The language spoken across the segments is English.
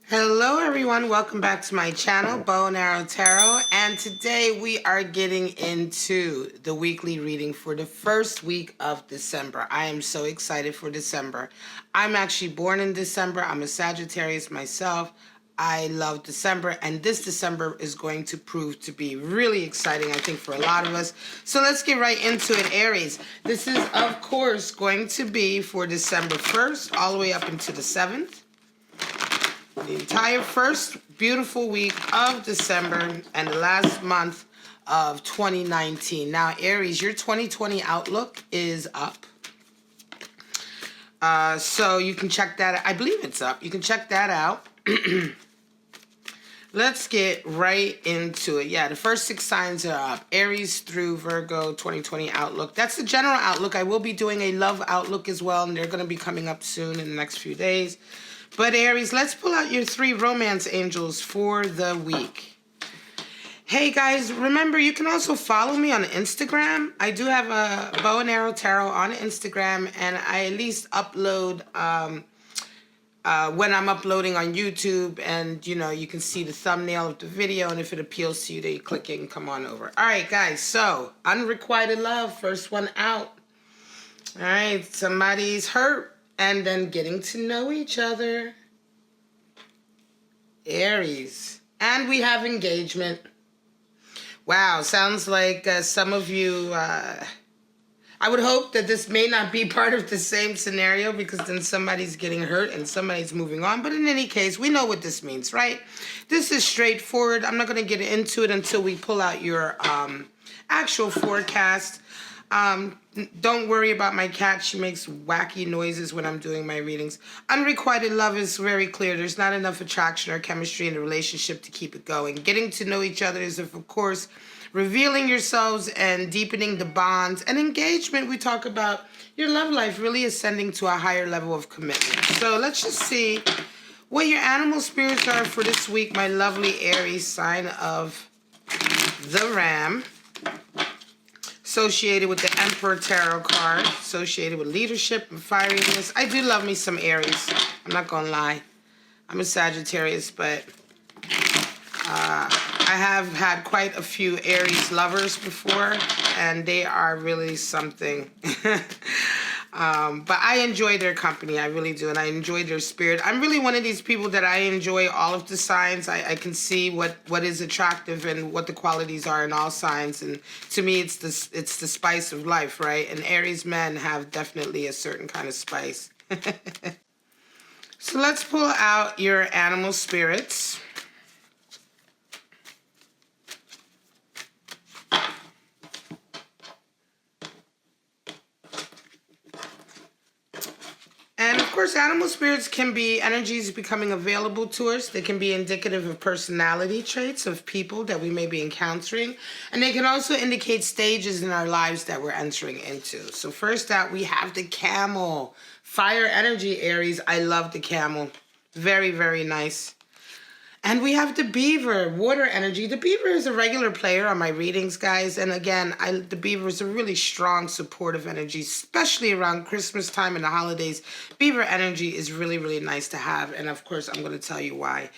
Hello everyone, welcome back to my channel, Bow and Arrow Tarot, and today we are getting into the weekly reading for the first week of December. I am so excited for December. I'm actually born in December. I'm a Sagittarius myself. I love December, and this December is going to prove to be really exciting, I think, for a lot of us. So let's get right into it, Aries. This is, of course, going to be for December 1st all the way up into the 7th. The entire first beautiful week of December and the last month of 2019. Now, Aries, your 2020 outlook is up. So you can check that. I believe it's up. You can check that out. Let's get right into it. Yeah, the first 6 signs are up. Aries through Virgo 2020 outlook. That's the general outlook. I will be doing a love outlook as well, and they're going to be coming up soon in the next few days. But Aries, let's pull out your 3 romance angels for the week. Hey guys, remember you can also follow me on Instagram. I do have a Bow and Arrow Tarot on Instagram, and I at least upload when I'm uploading on YouTube, and you know, you can see the thumbnail of the video, and if it appeals to you, then you click it and come on over. All right guys, so unrequited love, first one out. All right, somebody's hurt and then getting to know each other. Aries. And we have engagement. Wow, sounds like some of you, I would hope that this may not be part of the same scenario, because then somebody's getting hurt and somebody's moving on. But in any case, we know what this means, right? This is straightforward. I'm not going to get into it until we pull out your actual forecast. Don't worry about my cat. She makes wacky noises when I'm doing my readings. Unrequited love is very clear. There's not enough attraction or chemistry in the relationship to keep it going. Getting to know each other is, of course, revealing yourselves and deepening the bonds. And engagement, we talk about your love life really ascending to a higher level of commitment. So let's just see what your animal spirits are for this week, my lovely Aries, sign of the Ram. Associated with the Emperor Tarot card, associated with leadership and fieriness. I do love me some Aries. I'm not gonna lie. I'm a Sagittarius, but I have had quite a few Aries lovers before, and they are really something. But I enjoy their company, I really do, and I enjoy their spirit. I'm really one of these people that I enjoy all of the signs. I can see what is attractive and what the qualities are in all signs, and to me it's the spice of life, right? And Aries men have definitely a certain kind of spice. So let's pull out your animal spirits. And of course, animal spirits can be energies becoming available to us. They can be indicative of personality traits of people that we may be encountering. And they can also indicate stages in our lives that we're entering into. So first out, we have the camel. Fire energy, Aries. I love the camel. Very, very nice. And we have the beaver, water energy. The beaver is a regular player on my readings, guys. And again, the beaver is a really strong, supportive energy, especially around Christmas time and the holidays. Beaver energy is really, really nice to have. And of course, I'm going to tell you why.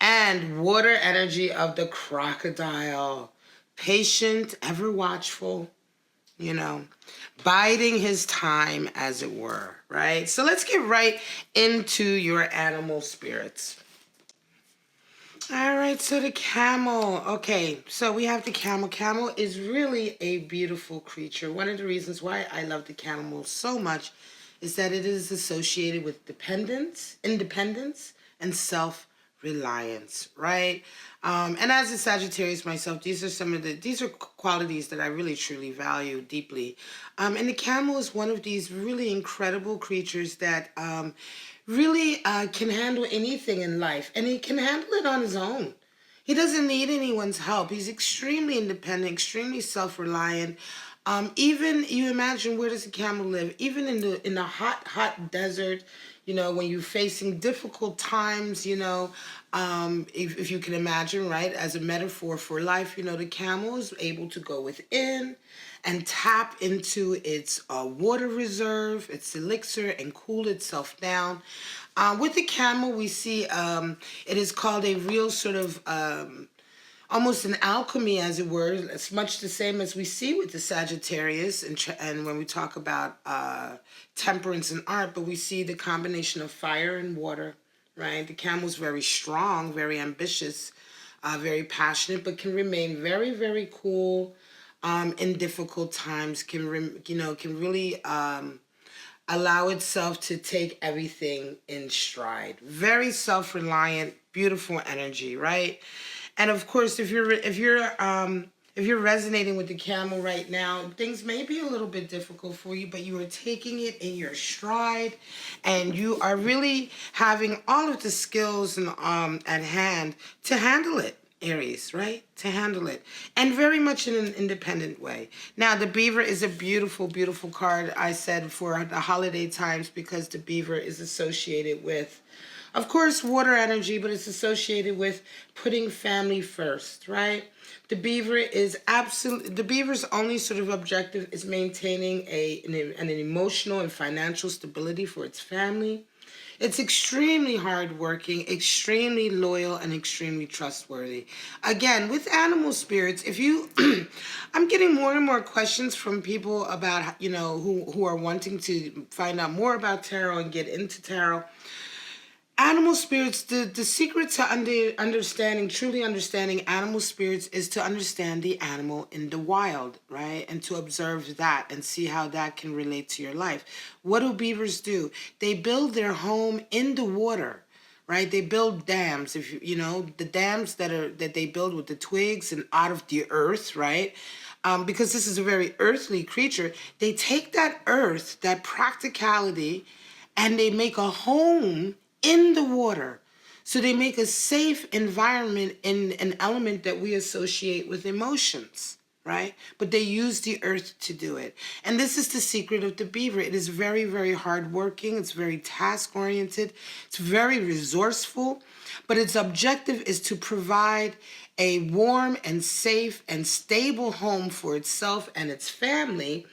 And water energy of the crocodile. Patient, ever watchful, you know, biding his time, as it were, right? So let's get right into your animal spirits. All right, so the camel. Okay, so we have the camel. Camel is really a beautiful creature. One of the reasons why I love the camel so much is that it is associated with independence, and self-reliance, right? And as a Sagittarius myself, these are qualities that I really truly value deeply. And the camel is one of these really incredible creatures that really can handle anything in life, and he can handle it on his own. He doesn't need anyone's help. He's extremely independent, extremely self-reliant. Even, you imagine, where does a camel live? Even in the hot desert, you know, when you're facing difficult times, you know, if you can imagine, right, as a metaphor for life, you know, the camel is able to go within and tap into its water reserve, its elixir, and cool itself down. With the camel, we see it is called a real sort of almost an alchemy, as it were. It's much the same as we see with the Sagittarius and when we talk about temperance and art, but we see the combination of fire and water, right? The camel's very strong, very ambitious, very passionate, but can remain very, very cool in difficult times, can really allow itself to take everything in stride. Very self-reliant, beautiful energy, right? And of course, if you're resonating with the camel right now, things may be a little bit difficult for you, but you are taking it in your stride, and you are really having all of the skills and at hand to handle it, Aries, right? To handle it, and very much in an independent way. Now, the beaver is a beautiful, beautiful card, I said, for the holiday times, because the beaver is associated with, of course, water energy, but it's associated with putting family first, right? The beaver's only sort of objective is maintaining an emotional and financial stability for its family. It's extremely hardworking, extremely loyal, and extremely trustworthy. Again, with animal spirits, I'm getting more and more questions from people about, who are wanting to find out more about tarot and get into tarot. Animal spirits, the secret to truly understanding animal spirits is to understand the animal in the wild, right? And to observe that and see how that can relate to your life. What do beavers do? They build their home in the water, right? They build dams, the dams that they build with the twigs and out of the earth, right? Because this is a very earthly creature. They take that earth, that practicality, and they make a home in the water. So they make a safe environment in an element that we associate with emotions, right? But they use the earth to do it. And this is the secret of the beaver. It is very, very hardworking. It's very task-oriented. It's very resourceful. But its objective is to provide a warm and safe and stable home for itself and its family,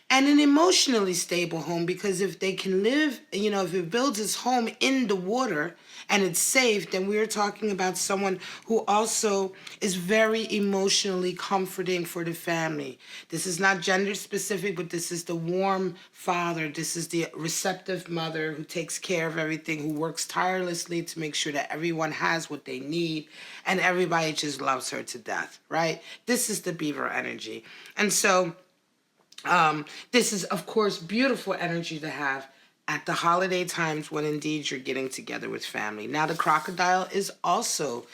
and an emotionally stable home, because if they can live, if it builds its home in the water and it's safe, then we are talking about someone who also is very emotionally comforting for the family. This is not gender specific, but this is the warm father. This is the receptive mother who takes care of everything, who works tirelessly to make sure that everyone has what they need, and everybody just loves her to death, right? This is the beaver energy. And so this is, of course, beautiful energy to have at the holiday times when indeed you're getting together with family. Now, the crocodile is also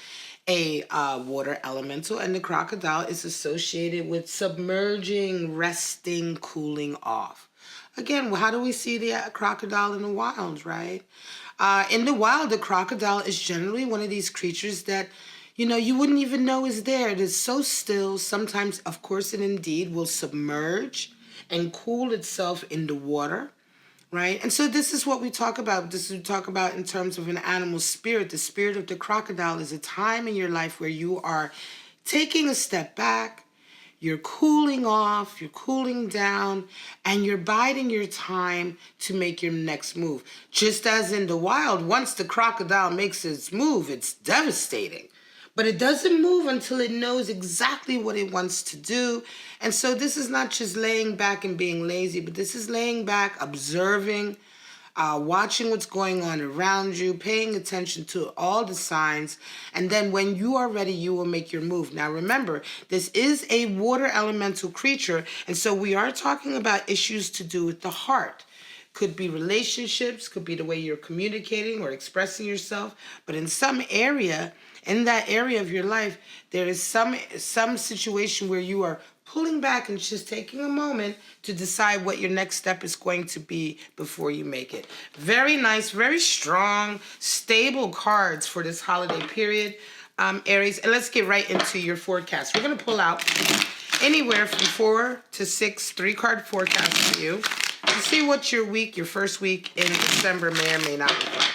a water elemental, and the crocodile is associated with submerging, resting, cooling off. Again, how do we see the crocodile in the wild, right? In the wild, the crocodile is generally one of these creatures that you wouldn't even know is there. It is so still. Sometimes, of course, it indeed will submerge and cool itself in the water, right? And so this is what we talk about. This is what we talk about in terms of an animal spirit. The spirit of the crocodile is a time in your life where you are taking a step back, you're cooling off, you're cooling down, and you're biding your time to make your next move. Just as in the wild, once the crocodile makes its move, it's devastating. But it doesn't move until it knows exactly what it wants to do. And so this is not just laying back and being lazy, but this is laying back, observing, watching what's going on around you, paying attention to all the signs. And then when you are ready, you will make your move. Now, remember, this is a water elemental creature. And so we are talking about issues to do with the heart. Could be relationships, could be the way you're communicating or expressing yourself. But in that area of your life, there is some situation where you are pulling back and just taking a moment to decide what your next step is going to be before you make it. Very nice, very strong, stable cards for this holiday period, Aries. And let's get right into your forecast. We're going to pull out anywhere from 4 to 6 3-card forecasts for you to see what your first week in December may or may not look like.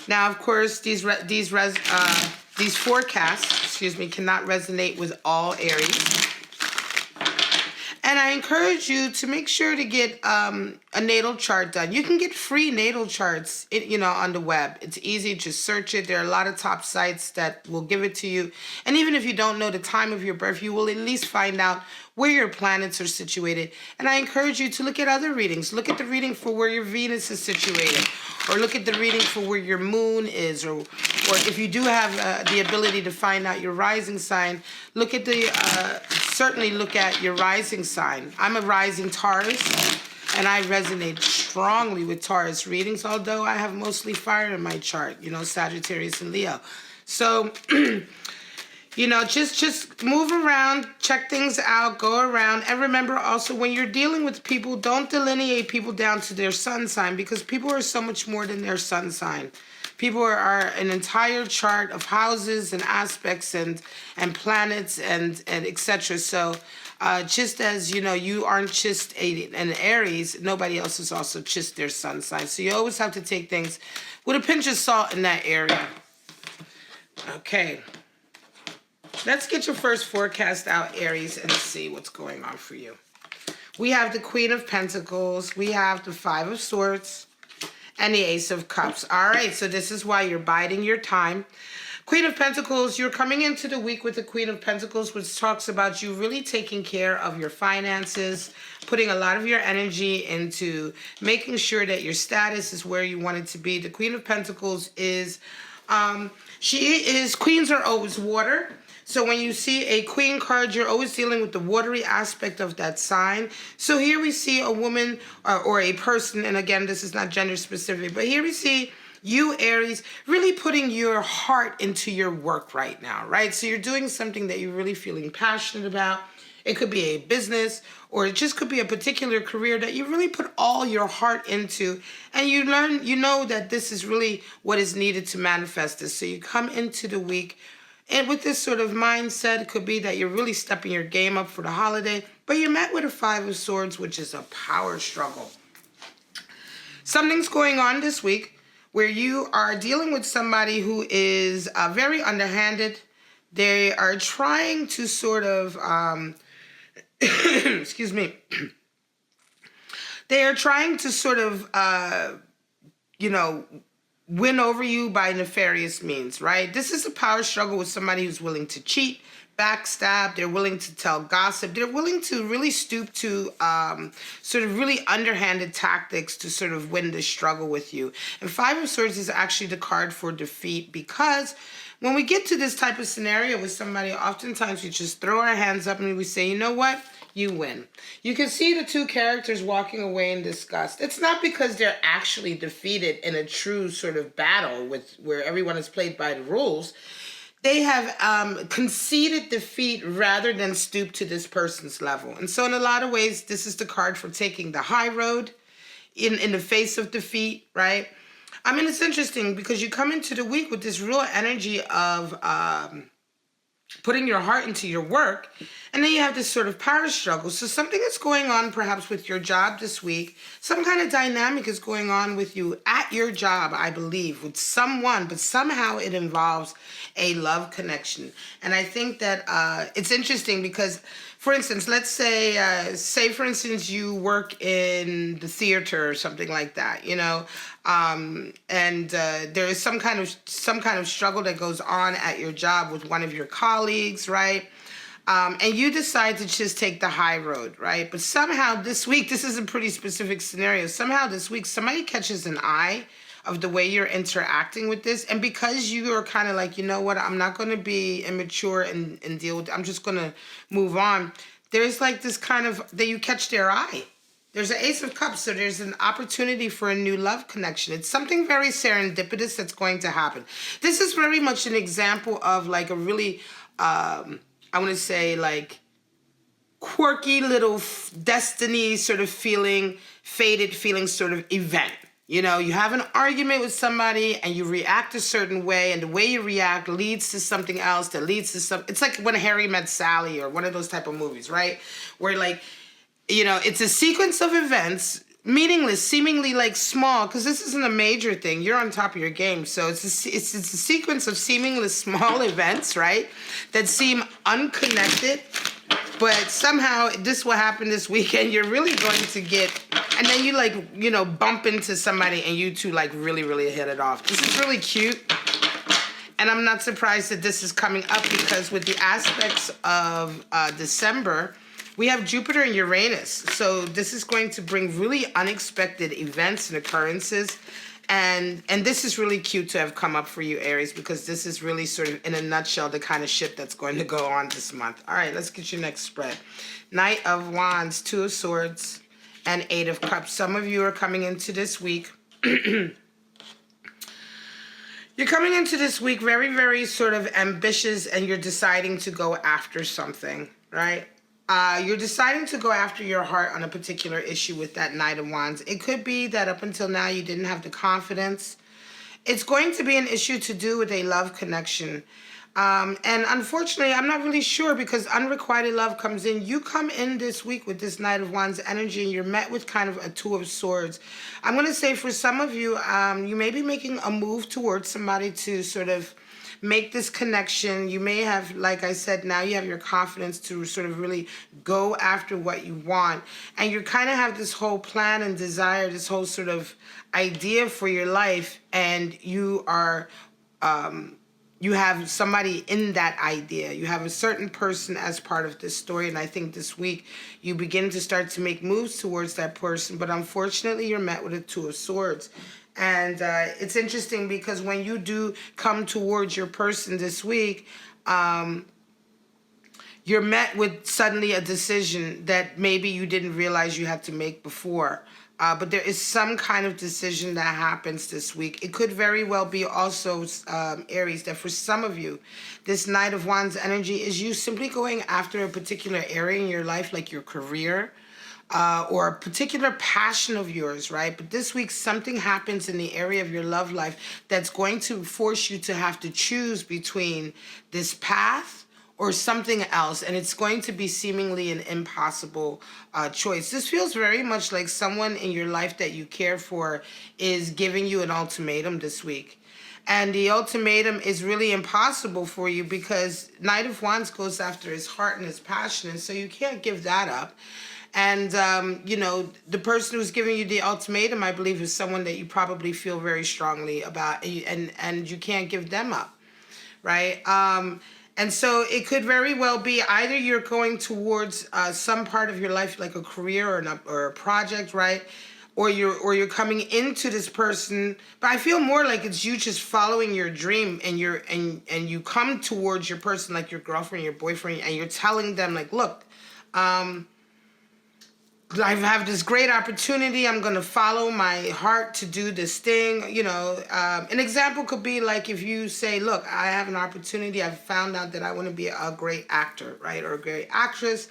Now, of course, these these forecasts, cannot resonate with all Aries. And I encourage you to make sure to get a natal chart done. You can get free natal charts, on the web. It's easy. Just search it. There are a lot of top sites that will give it to you. And even if you don't know the time of your birth, you will at least find out where your planets are situated. And I encourage you to look at other readings. Look at the reading for where your Venus is situated, or look at the reading for where your moon is, or if you do have the ability to find out your rising sign, look at certainly look at your rising sign. I'm a rising Taurus, and I resonate strongly with Taurus readings, although I have mostly fire in my chart, Sagittarius and Leo. So, just move around, check things out, go around. And remember also, when you're dealing with people, don't delineate people down to their sun sign, because people are so much more than their sun sign. People are an entire chart of houses and aspects and planets and etc. So just as, you aren't just an Aries, nobody else is also just their sun sign. So you always have to take things with a pinch of salt in that area. Okay. Let's get your first forecast out, Aries, and see what's going on for you. We have the Queen of Pentacles. We have the Five of Swords. And the Ace of Cups. All right, so this is why you're biding your time. Queen of Pentacles, you're coming into the week with the Queen of Pentacles, which talks about you really taking care of your finances, putting a lot of your energy into making sure that your status is where you want it to be. The Queen of Pentacles is, queens are always water. So when you see a queen card, you're always dealing with the watery aspect of that sign. So here we see a woman or a person, and again, this is not gender specific, but here we see you, Aries, really putting your heart into your work right now, right? So you're doing something that you're really feeling passionate about. It could be a business, or it just could be a particular career that you really put all your heart into, and you know that this is really what is needed to manifest this. So you come into the week, and with this sort of mindset, it could be that you're really stepping your game up for the holiday, but you're met with a Five of Swords, which is a power struggle. Something's going on this week where you are dealing with somebody who is very underhanded. They are trying to sort of, excuse me, they are trying to sort of, win over you by nefarious means, right? This is a power struggle with somebody who's willing to cheat, backstab, they're willing to tell gossip, they're willing to really stoop to sort of really underhanded tactics to sort of win this struggle with you. And Five of Swords is actually the card for defeat, because when we get to this type of scenario with somebody, oftentimes we just throw our hands up and we say, you know what? You win. You can see the two characters walking away in disgust. It's not because they're actually defeated in a true sort of battle where everyone is played by the rules. They have conceded defeat rather than stoop to this person's level. And so in a lot of ways, this is the card for taking the high road in the face of defeat, right? I mean, it's interesting because you come into the week with this real energy of putting your heart into your work, and then you have this sort of power struggle. So something is going on perhaps with your job this week. Some kind of dynamic is going on with you at your job, I believe, with someone, but somehow it involves a love connection. And I think that it's interesting because, for instance, let's say for instance, you work in the theater or something like that, and there is some kind of struggle that goes on at your job with one of your colleagues, right? And you decide to just take the high road, right? But somehow this week, this is a pretty specific scenario. Somehow this week, somebody catches an eye of the way you're interacting with this. And because you are kind of like, you know what, I'm not going to be immature and deal with it. I'm just going to move on. There's like this kind of, that you catch their eye. There's an Ace of Cups, so there's an opportunity for a new love connection. It's something very serendipitous that's going to happen. This is very much an example of like a really, I want to say like quirky little destiny sort of feeling, fated feeling sort of event. You have an argument with somebody and you react a certain way, and the way you react leads to something else that leads to some. It's like When Harry Met Sally or one of those type of movies, right? Where like, it's a sequence of events, meaningless, seemingly like small, because this isn't a major thing. You're on top of your game. So it's a sequence of seemingly small events, right, that seem unconnected, but somehow this will happen this weekend. You're really going to get, and then you like, you know, bump into somebody and you two like really, really hit it off. This is really cute. And I'm not surprised that this is coming up, because with the aspects of December, we have Jupiter and Uranus. So this is going to bring really unexpected events and occurrences. And this is really cute to have come up for you, Aries, because this is really sort of, in a nutshell, the kind of shit that's going to go on this month. All right, let's get your next spread. Knight of Wands, Two of Swords, and Eight of Cups. Some of you are coming into this week. You're coming into this week very, very sort of ambitious, and you're deciding to go after something, right? You're deciding to go after your heart on a particular issue with that Knight of Wands. It could be that up until now you didn't have the confidence. It's going to be an issue to do with a love connection. And unfortunately, I'm not really sure, because unrequited love comes in. You come in this week with this Knight of Wands energy, and you're met with kind of a Two of Swords. I'm going to say for some of you, you may be making a move towards somebody to sort of make this connection. You may have, like I said, now you have your confidence to sort of really go after what you want. And you kind of have this whole plan and desire, this whole sort of idea for your life, and you are... you have somebody in that idea. You have a certain person as part of this story, and I think this week you begin to start to make moves towards that person, but unfortunately you're met with a Two of Swords. And it's interesting, because when you do come towards your person this week, you're met with suddenly a decision that maybe you didn't realize you had to make before. But there is some kind of decision that happens this week. It could very well be also, Aries, that for some of you, this Knight of Wands energy is you simply going after a particular area in your life, like your career, or a particular passion of yours, right? But this week, something happens in the area of your love life that's going to force you to have to choose between this path or something else, and it's going to be seemingly an impossible choice. This feels very much like someone in your life that you care for is giving you an ultimatum this week. And the ultimatum is really impossible for you, because Knight of Wands goes after his heart and his passion, and so you can't give that up. And, you know, the person who's giving you the ultimatum, I believe, is someone that you probably feel very strongly about, and you can't give them up, right? And so it could very well be either you're going towards some part of your life, like a career or a project, right? Or you're coming into this person, but I feel more like it's you just following your dream, and you come towards your person, like your girlfriend, your boyfriend, and you're telling them like, look, I have this great opportunity. I'm going to follow my heart to do this thing. You know, an example could be like if you say, look, I have an opportunity. I've found out that I want to be a great actor, right? Or a great actress.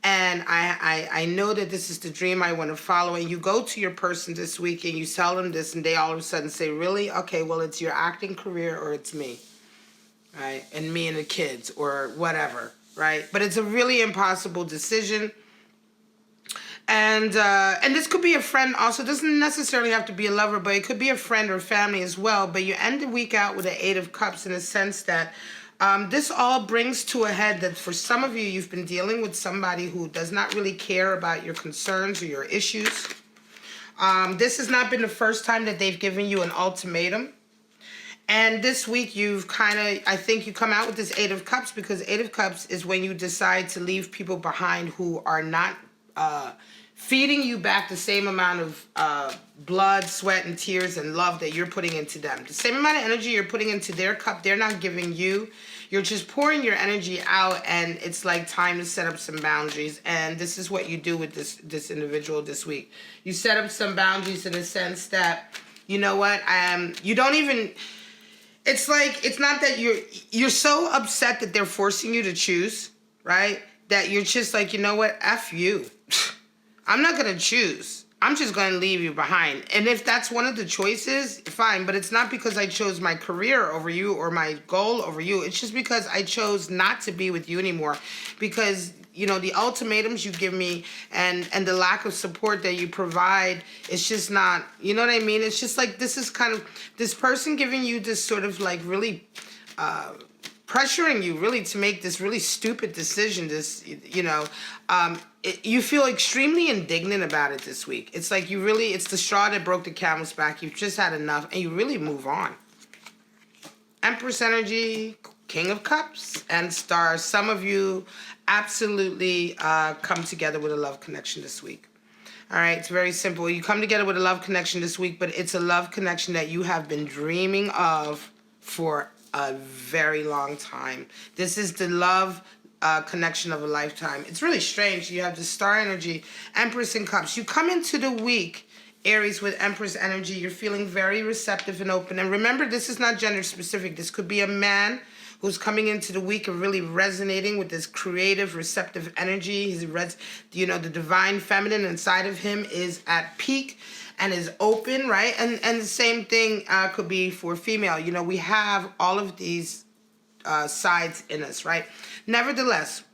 And I know that this is the dream I want to follow. And you go to your person this week and you tell them this, and they all of a sudden say, really? Okay, well, it's your acting career or it's me, right? And me and the kids or whatever, right? But it's a really impossible decision. And this could be a friend also. It doesn't necessarily have to be a lover, but it could be a friend or family as well. But you end the week out with an Eight of Cups in a sense that this all brings to a head that for some of you, you've been dealing with somebody who does not really care about your concerns or your issues. This has not been the first time that they've given you an ultimatum. And this week you've I think you come out with this Eight of Cups, because Eight of Cups is when you decide to leave people behind who are not feeding you back the same amount of blood, sweat, and tears and love that you're putting into them. The same amount of energy you're putting into their cup, they're not giving you. You're just pouring your energy out, and it's like time to set up some boundaries. And this is what you do with this individual this week. You set up some boundaries in the sense that, you know what, you don't even... It's like, it's not that you're so upset that they're forcing you to choose, right? That you're just like, you know what, F you. I'm not going to choose. I'm just going to leave you behind. And if that's one of the choices, fine. But it's not because I chose my career over you or my goal over you. It's just because I chose not to be with you anymore. Because the ultimatums you give me and the lack of support that you provide, it's just not, you know what I mean? It's just like, this is kind of, this person giving you this sort of like really pressuring you really to make this really stupid decision, you feel extremely indignant about it this week. It's like it's the straw that broke the camel's back. You've just had enough and you really move on. Empress energy, King of Cups, and Star. Some of you absolutely come together with a love connection this week. All right, it's very simple. You come together with a love connection this week, but it's a love connection that you have been dreaming of for a very long time. This is the love connection of a lifetime. It's really strange. You have the Star energy, Empress in Cups. You come into the week, Aries, with Empress energy. You're feeling very receptive and open. And remember, this is not gender specific. This could be a man who's coming into the week and really resonating with this creative, receptive energy. The divine feminine inside of him is at peak and is open, right? And the same thing could be for female. We have all of these sides in us, right? Nevertheless,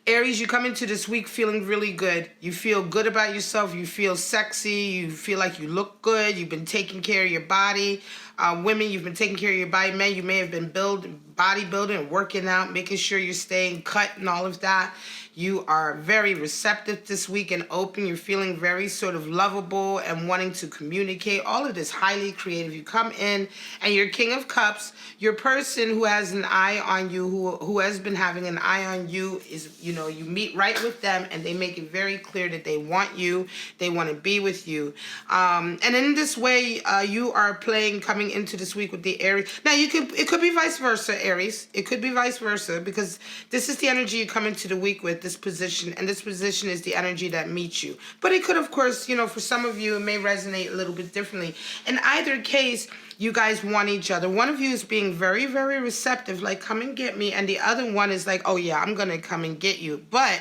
Aries, you come into this week feeling really good. You feel good about yourself. You feel sexy. You feel like you look good. You've been taking care of your body. Women, you've been taking care of your body. Men, you may have been bodybuilding and working out, making sure you're staying cut and all of that. You are very receptive this week and open. You're feeling very sort of lovable and wanting to communicate. All of this highly creative. You come in and you're King of Cups. Your person who has an eye on you, who has been having an eye on you, is, you meet right with them and they make it very clear that they want you. They want to be with you. And in this way, you are coming into this week with the Aries. Now, it could be vice versa, Aries. It could be vice versa, because this is the energy you come into the week with, this position, and this position is the energy that meets you. But it could, of course, for some of you, it may resonate a little bit differently. In either case, you guys want each other. One of you is being very, very receptive, like, come and get me, and the other one is like, oh yeah, I'm gonna come and get you. But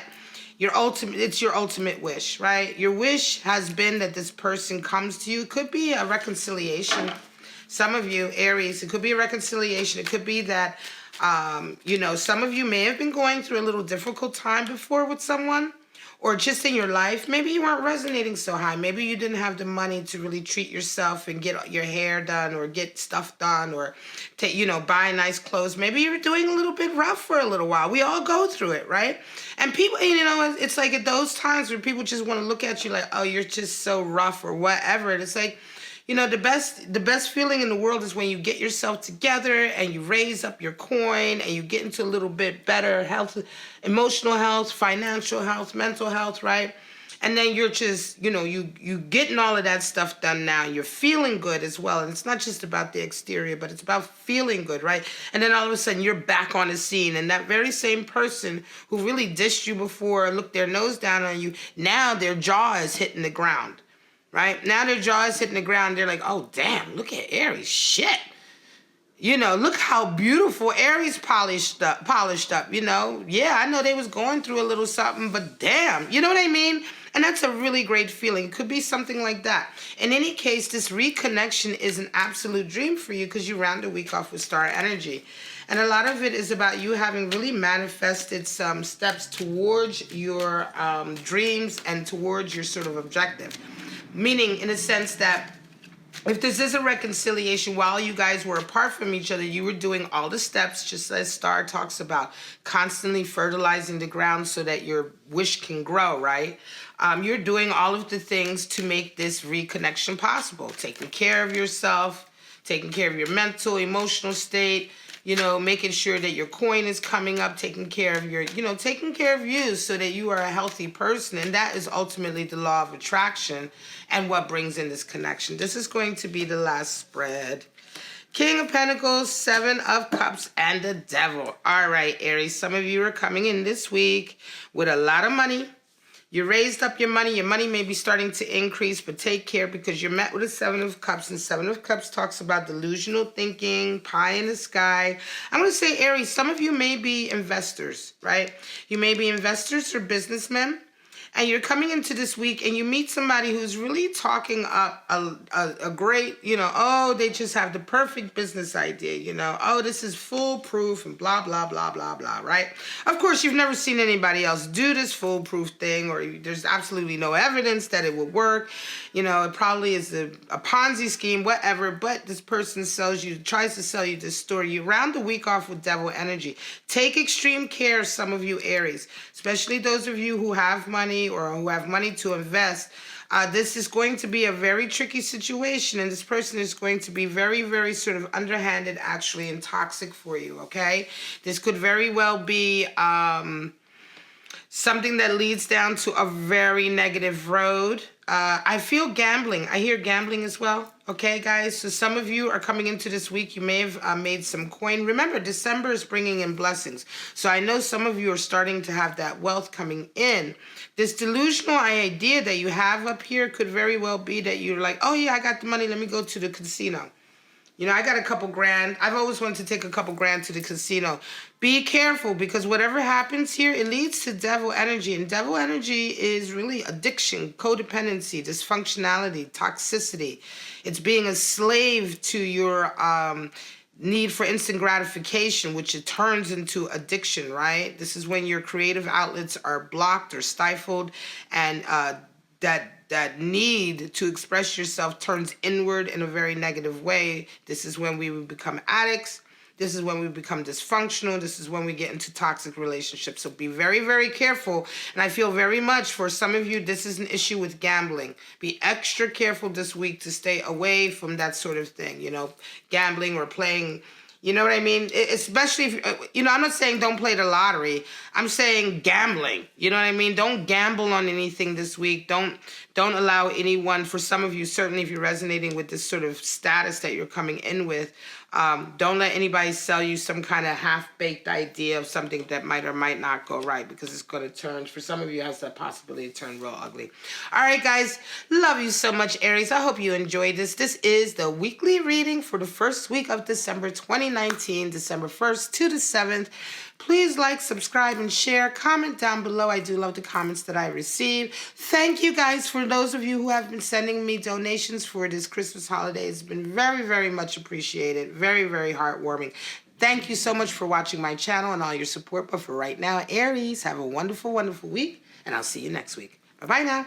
it's your ultimate wish, right? Your wish has been that this person comes to you. It could be a reconciliation. Some of you, Aries, it could be a reconciliation. It could be that some of you may have been going through a little difficult time before with someone, or just in your life. Maybe you weren't resonating so high. Maybe you didn't have the money to really treat yourself and get your hair done or get stuff done or buy nice clothes. Maybe you were doing a little bit rough for a little while. We all go through it, right? And people, it's like at those times where people just want to look at you like, oh, you're just so rough or whatever. And it's like, the best feeling in the world is when you get yourself together and you raise up your coin and you get into a little bit better health, emotional health, financial health, mental health, right? And then you're just, you getting all of that stuff done now. You're feeling good as well. And it's not just about the exterior, but it's about feeling good, right? And then all of a sudden you're back on the scene. And that very same person who really dished you before, looked their nose down on you, now their jaw is hitting the ground. Right? Now their jaw is hitting the ground. They're like, oh, damn, look at Aries. Shit. Look how beautiful Aries polished up. Yeah, I know they was going through a little something, but damn, you know what I mean? And that's a really great feeling. It could be something like that. In any case, this reconnection is an absolute dream for you because you round the week off with Star energy. And a lot of it is about you having really manifested some steps towards your dreams and towards your sort of objective. Meaning, in a sense that if this is a reconciliation, while you guys were apart from each other, you were doing all the steps, just as Star talks about, constantly fertilizing the ground so that your wish can grow, right? You're doing all of the things to make this reconnection possible. Taking care of yourself, taking care of your mental, emotional state, making sure that your coin is coming up, taking care of taking care of you so that you are a healthy person. And that is ultimately the law of attraction and what brings in this connection. This is going to be the last spread. King of Pentacles, 7 of Cups, and the Devil. All right, Aries, some of you are coming in this week with a lot of money. You raised up your money. Your money may be starting to increase, but take care because you're met with a 7 of Cups. And 7 of Cups talks about delusional thinking, pie in the sky. I'm going to say, Aries, some of you may be investors, right? You may be investors or businessmen. and you're coming into this week and you meet somebody who's really talking up a great, oh, they just have the perfect business idea, oh, this is foolproof and blah, blah, blah, blah, blah, right? Of course, you've never seen anybody else do this foolproof thing, or there's absolutely no evidence that it would work. It probably is a Ponzi scheme, whatever, but this person tries to sell you this story. You round the week off with devil energy. Take extreme care, some of you Aries, especially those of you who have money or who have money to invest. This is going to be a very tricky situation, and this person is going to be very, very sort of underhanded, actually, and toxic for you, okay? This could very well be something that leads down to a very negative road. I feel gambling. I hear gambling as well. Okay, guys? So some of you are coming into this week. You may have made some coin. Remember, December is bringing in blessings. So I know some of you are starting to have that wealth coming in. This delusional idea that you have up here could very well be that you're like, oh, yeah, I got the money. Let me go to the casino. I got a couple grand. I've always wanted to take a couple grand to the casino. Be careful, because whatever happens here, it leads to devil energy. And devil energy is really addiction, codependency, dysfunctionality, toxicity. It's being a slave to your need for instant gratification, which it turns into addiction, right? This is when your creative outlets are blocked or stifled, and that need to express yourself turns inward in a very negative way. This is when we become addicts. This is when we become dysfunctional. This is when we get into toxic relationships. So be very, very careful. And I feel very much for some of you, this is an issue with gambling. Be extra careful this week to stay away from that sort of thing, gambling or playing. You know what I mean? Especially if, I'm not saying don't play the lottery. I'm saying gambling. You know what I mean? Don't gamble on anything this week. Don't allow anyone, for some of you, certainly if you're resonating with this sort of status that you're coming in with, don't let anybody sell you some kind of half-baked idea of something that might or might not go right, because it's going to turn, for some of you, it has that possibility to turn real ugly. All right, guys. Love you so much, Aries. I hope you enjoyed this. This is the weekly reading for the first week of December 2019, December 1st to the 7th. Please like, subscribe, and share. Comment down below. I do love the comments that I receive. Thank you, guys, for those of you who have been sending me donations for this Christmas holiday. It's been very, very much appreciated. Very, very heartwarming. Thank you so much for watching my channel and all your support. But for right now, Aries, have a wonderful, wonderful week, and I'll see you next week. Bye-bye now.